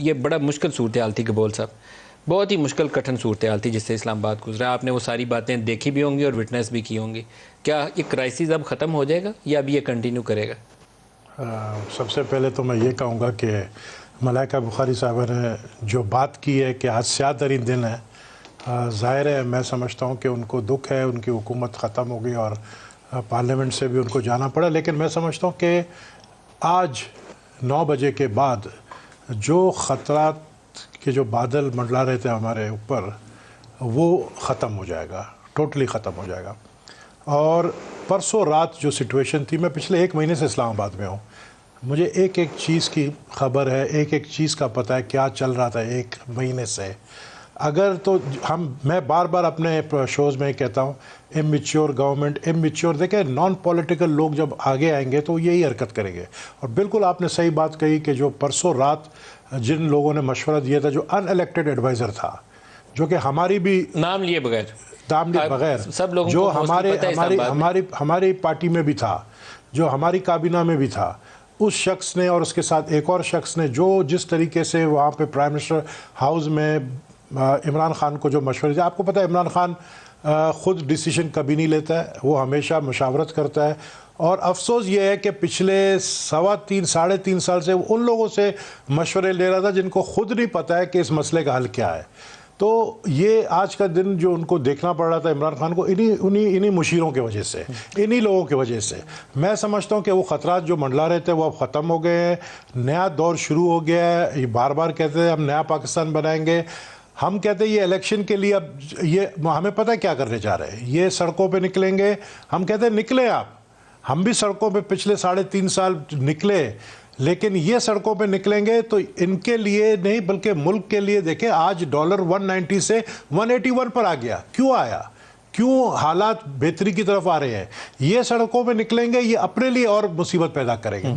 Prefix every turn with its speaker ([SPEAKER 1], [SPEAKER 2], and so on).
[SPEAKER 1] یہ بڑا مشکل صورتحال تھی گبول صاحب، بہت ہی مشکل کٹھن صورتحال تھی جس سے اسلام آباد گزرا. آپ نے وہ ساری باتیں دیکھی بھی ہوں گی اور وٹنس بھی کی ہوں گی. کیا یہ کرائسس اب ختم ہو جائے گا یا ابھی یہ کنٹینیو کرے گا؟
[SPEAKER 2] سب سے پہلے تو میں یہ کہوں گا کہ ملائکہ بخاری صاحبہ نے جو بات کی ہے کہ آج سیاہ ترین دن ہے، ظاہر ہے میں سمجھتا ہوں کہ ان کو دکھ ہے، ان کی حکومت ختم ہو گئی اور پارلیمنٹ سے بھی ان کو جانا پڑا. لیکن میں سمجھتا ہوں کہ آج 9 بجے کے بعد جو خطرات کے جو بادل منڈلا رہے تھے ہمارے اوپر، وہ ختم ہو جائے گا، ٹوٹلی ختم ہو جائے گا. اور پرسوں رات جو سچویشن تھی، میں پچھلے 1 مہینے سے اسلام آباد میں ہوں، مجھے ایک ایک چیز کی خبر ہے، ایک ایک چیز کا پتہ ہے کیا چل رہا تھا 1 مہینے سے. اگر تو میں بار بار اپنے شوز میں کہتا ہوں امیچور گورنمنٹ، امیچور. دیکھیں نان پولیٹیکل لوگ جب آگے آئیں گے تو یہی حرکت کریں گے. اور بالکل آپ نے صحیح بات کہی کہ جو پرسوں رات جن لوگوں نے مشورہ دیا تھا، جو ان الیکٹڈ ایڈوائزر تھا، جو کہ ہماری بھی
[SPEAKER 1] نام لیے بغیر
[SPEAKER 2] بغیر
[SPEAKER 1] سب لوگوں
[SPEAKER 2] جو
[SPEAKER 1] کو
[SPEAKER 2] ہماری پارٹی میں بھی تھا، جو ہماری کابینہ میں بھی تھا، اس شخص نے اور اس کے ساتھ ایک اور شخص نے جو جس طریقے سے وہاں پہ پرائم منسٹر ہاؤس میں عمران خان کو جو مشورے دیا. آپ کو پتہ ہے عمران خان خود ڈیسیشن کبھی نہیں لیتا ہے، وہ ہمیشہ مشاورت کرتا ہے. اور افسوس یہ ہے کہ پچھلے 3.5 سال سے وہ ان لوگوں سے مشورے لے رہا تھا جن کو خود نہیں پتہ ہے کہ اس مسئلے کا حل کیا ہے. تو یہ آج کا دن جو ان کو دیکھنا پڑ رہا تھا عمران خان کو، انہی مشیروں کی وجہ سے، انہی لوگوں کی وجہ سے. میں سمجھتا ہوں کہ وہ خطرات جو منڈلا رہے تھے وہ اب ختم ہو گئے ہیں. نیا دور شروع ہو گیا ہے. یہ بار بار کہتے ہیں ہم نیا پاکستان بنائیں گے. ہم کہتے ہیں یہ الیکشن کے لیے اب یہ ہمیں پتہ ہے کیا کرنے جا رہے ہیں. یہ سڑکوں پہ نکلیں گے. ہم کہتے ہیں نکلیں آپ. ہم بھی سڑکوں پہ پچھلے 3.5 سال نکلے، لیکن یہ سڑکوں پہ نکلیں گے تو ان کے لیے نہیں بلکہ ملک کے لیے. دیکھیں آج ڈالر 190 سے 181 پر آ گیا. کیوں آیا؟ کیوں حالات بہتری کی طرف آ رہے ہیں؟ یہ سڑکوں پہ نکلیں گے، یہ اپنے لیے اور مصیبت پیدا کریں گے.